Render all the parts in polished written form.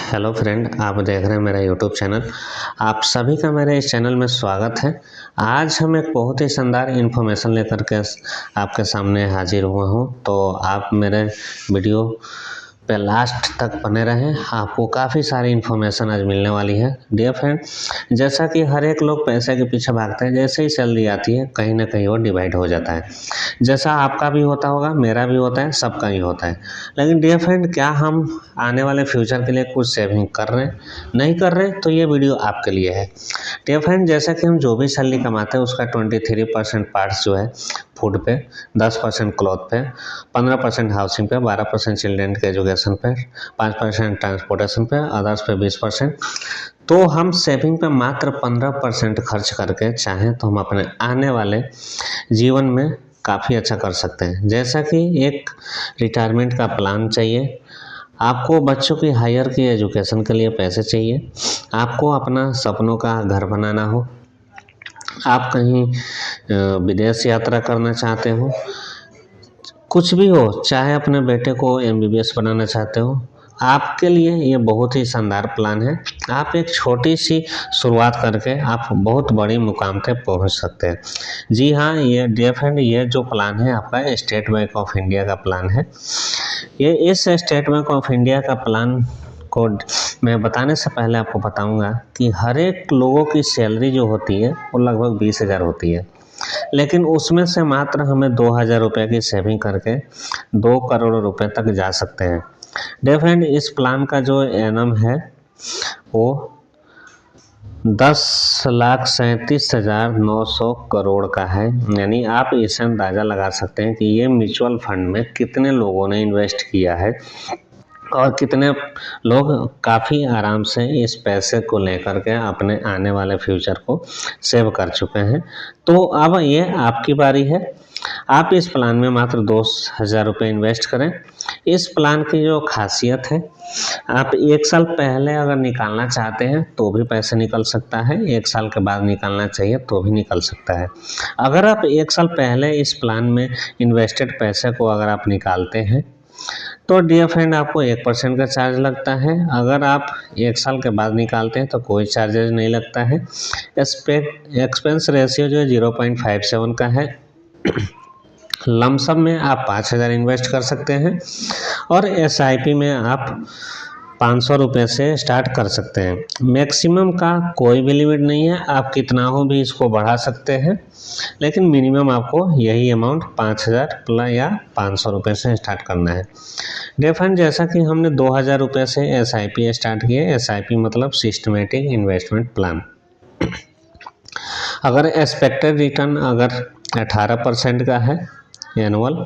Hello friend, आप देख रहे हैं मेरा यूट्यूब चैनल। आप सभी का मेरे इस चैनल में स्वागत है। आज हम एक बहुत ही शानदार इन्फॉर्मेशन लेकर के आपके सामने हाजिर हुआ हूं, तो आप मेरे वीडियो पे लास्ट तक बने रहें। आपको काफ़ी सारी इन्फॉर्मेशन आज मिलने वाली है। डियर फ्रेंड, जैसा कि हर एक लोग पैसे के पीछे भागते हैं, जैसे ही सैलरी आती है कहीं ना कहीं वो डिवाइड हो जाता है। जैसा आपका भी होता होगा, मेरा भी होता है, सबका ही होता है। लेकिन डियर फ्रेंड, क्या हम आने वाले फ्यूचर के लिए कुछ सेविंग कर रहे हैं? नहीं कर रहे तो ये वीडियो आपके लिए है। डियर फ्रेंड, जैसा कि हम जो भी सैलरी कमाते हैं उसका 23% पार्ट्स जो है फूड पे, 10% क्लॉथ पे, 15% हाउसिंग पे, 12% चिल्ड्रेन के एजुकेशन पे, 5% ट्रांसपोर्टेशन पे, अदर्स पे 20%। तो हम सेविंग पे मात्र 15% खर्च करके चाहें तो हम अपने आने वाले जीवन में काफ़ी अच्छा कर सकते हैं। जैसा कि एक रिटायरमेंट का प्लान चाहिए, आपको बच्चों की हायर की एजुकेशन के लिए पैसे चाहिए, आपको अपना सपनों का घर बनाना हो, आप कहीं विदेश यात्रा करना चाहते हो, कुछ भी हो, चाहे अपने बेटे को MBBS बनाना चाहते हो, आपके लिए ये बहुत ही शानदार प्लान है। आप एक छोटी सी शुरुआत करके आप बहुत बड़ी मुकाम तक पहुंच सकते हैं। जी हाँ, ये डियर फ्रेंड, ये जो प्लान है आपका स्टेट बैंक ऑफ इंडिया का प्लान है। ये इस स्टेट बैंक ऑफ इंडिया का प्लान को मैं बताने से पहले आपको बताऊंगा कि हर एक लोगों की सैलरी जो होती है वो लगभग 20,000 होती है, लेकिन उसमें से मात्र हमें 2,000 रुपये की सेविंग करके 2 करोड़ रुपए तक जा सकते हैं। डियर फ्रेंड, इस प्लान का जो एनम है वो 10,37,900 करोड़ का है। यानी आप इसे अंदाज़ा लगा सकते हैं कि ये म्यूचुअल फंड में कितने लोगों ने इन्वेस्ट किया है और कितने लोग काफ़ी आराम से इस पैसे को लेकर के अपने आने वाले फ्यूचर को सेव कर चुके हैं। तो अब ये आपकी बारी है। आप इस प्लान में मात्र 2,000 रुपये इन्वेस्ट करें। इस प्लान की जो खासियत है, आप 1 साल पहले अगर निकालना चाहते हैं तो भी पैसे निकल सकता है, 1 साल के बाद निकालना चाहिए तो भी निकल सकता है। अगर आप 1 साल पहले इस प्लान में इन्वेस्टेड पैसे को अगर आप निकालते हैं तो डियर फ्रेंड आपको 1% का चार्ज लगता है। अगर आप 1 साल के बाद निकालते हैं तो कोई चार्जेज नहीं लगता है। एक्सपेंस रेशियो जो है 0.57 का है। लमसम में आप 5,000 इन्वेस्ट कर सकते हैं और SIP में आप 500 रुपये से स्टार्ट कर सकते हैं। मैक्सिमम का कोई भी लिमिट नहीं है, आप कितना हो भी इसको बढ़ा सकते हैं, लेकिन मिनिमम आपको यही अमाउंट 5,000 प्लस या 500 रुपये से स्टार्ट करना है। डियर फ्रेंड, जैसा कि हमने 2,000 रुपये से SIP स्टार्ट किए, SIP मतलब सिस्टमेटिक इन्वेस्टमेंट प्लान। अगर एक्सपेक्टेड रिटर्न अगर 18% का है एनुअल,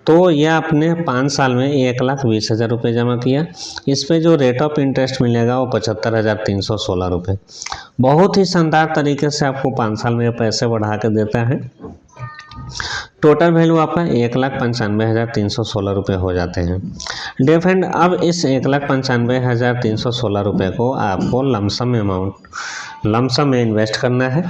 तो यह आपने 5 साल में 1,20,000 रुपये जमा किया। इस पे जो रेट ऑफ इंटरेस्ट मिलेगा वो 75,316 रुपये। बहुत ही शानदार तरीके से आपको 5 साल में पैसे बढ़ा के देता है। टोटल वैल्यू आपका 1,95,316 रुपये हो जाते हैं। डियर फ्रेंड, अब इस 1,95,316 रुपये को आपको लमसम में इन्वेस्ट करना है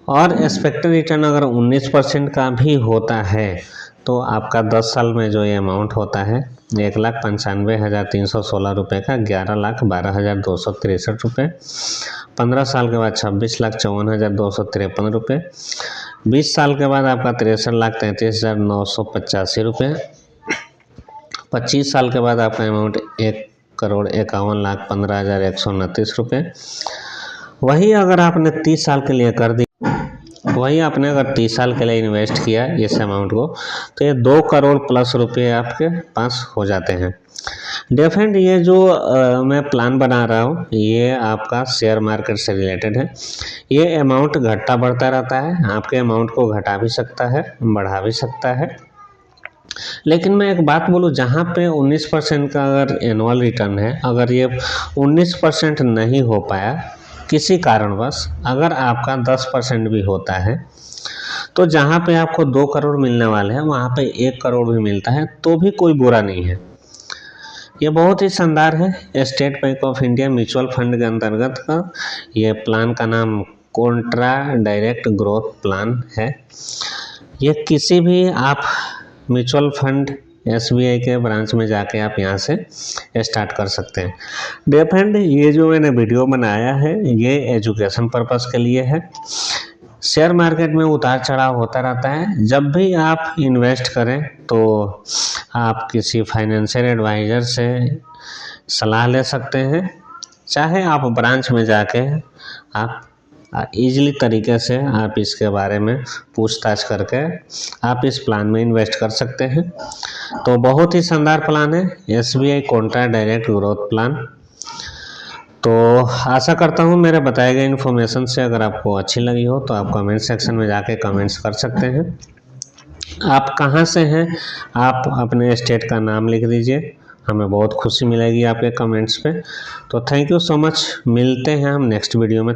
और एक्सपेक्टेड रिटर्न अगर 19% का भी होता है तो आपका 10 साल में जो ये अमाउंट होता है 1,95,316 रुपये का 11,12,263 रुपये, 15 साल के बाद 26,54,253 रुपये, 20 साल के बाद आपका 63,33,985 रुपये, 25 साल के बाद आपका अमाउंट 1,51,15,129 रुपये। वही अगर आपने 30 साल के लिए कर दी, वही आपने अगर 30 साल के लिए इन्वेस्ट किया इस अमाउंट को, तो ये 2 करोड़ प्लस रुपये आपके पास हो जाते हैं। डियर फ्रेंड, ये जो मैं प्लान बना रहा हूँ ये आपका शेयर मार्केट से रिलेटेड है। ये अमाउंट घटता बढ़ता रहता है, आपके अमाउंट को घटा भी सकता है, बढ़ा भी सकता है। लेकिन मैं एक बात बोलूँ, जहाँ पे 19% का अगर एनुअल रिटर्न है, अगर ये 19% नहीं हो पाया किसी कारणवश, अगर आपका 10% भी होता है, तो जहाँ पे आपको 2 करोड़ मिलने वाले हैं वहाँ पे 1 करोड़ भी मिलता है तो भी कोई बुरा नहीं है। ये बहुत ही शानदार है। State bank of India mutual fund के अंतर्गत का ये प्लान का नाम कॉन्ट्रा डायरेक्ट ग्रोथ प्लान है। ये किसी भी आप म्यूचुअल फंड SBI के ब्रांच में जाके आप यहाँ से स्टार्ट कर सकते हैं। डियर फ्रेंड, ये जो मैंने वीडियो बनाया है ये एजुकेशन पर्पस के लिए है। शेयर मार्केट में उतार चढ़ाव होता रहता है। जब भी आप इन्वेस्ट करें तो आप किसी फाइनेंशियल एडवाइज़र से सलाह ले सकते हैं, चाहे आप ब्रांच में जाके आप ईजिली तरीके से आप इसके बारे में पूछताछ करके आप इस प्लान में इन्वेस्ट कर सकते हैं। तो बहुत ही शानदार प्लान है SBI contra direct growth plan. तो आशा करता हूँ मेरे बताए गए इन्फॉर्मेशन से अगर आपको अच्छी लगी हो तो आप कमेंट सेक्शन में जाके कमेंट्स कर सकते हैं। आप कहाँ से हैं, आप अपने स्टेट का नाम लिख दीजिए, हमें बहुत खुशी मिलेगी आपके कमेंट्स पे। तो थैंक यू सो मच, मिलते हैं हम नेक्स्ट वीडियो में।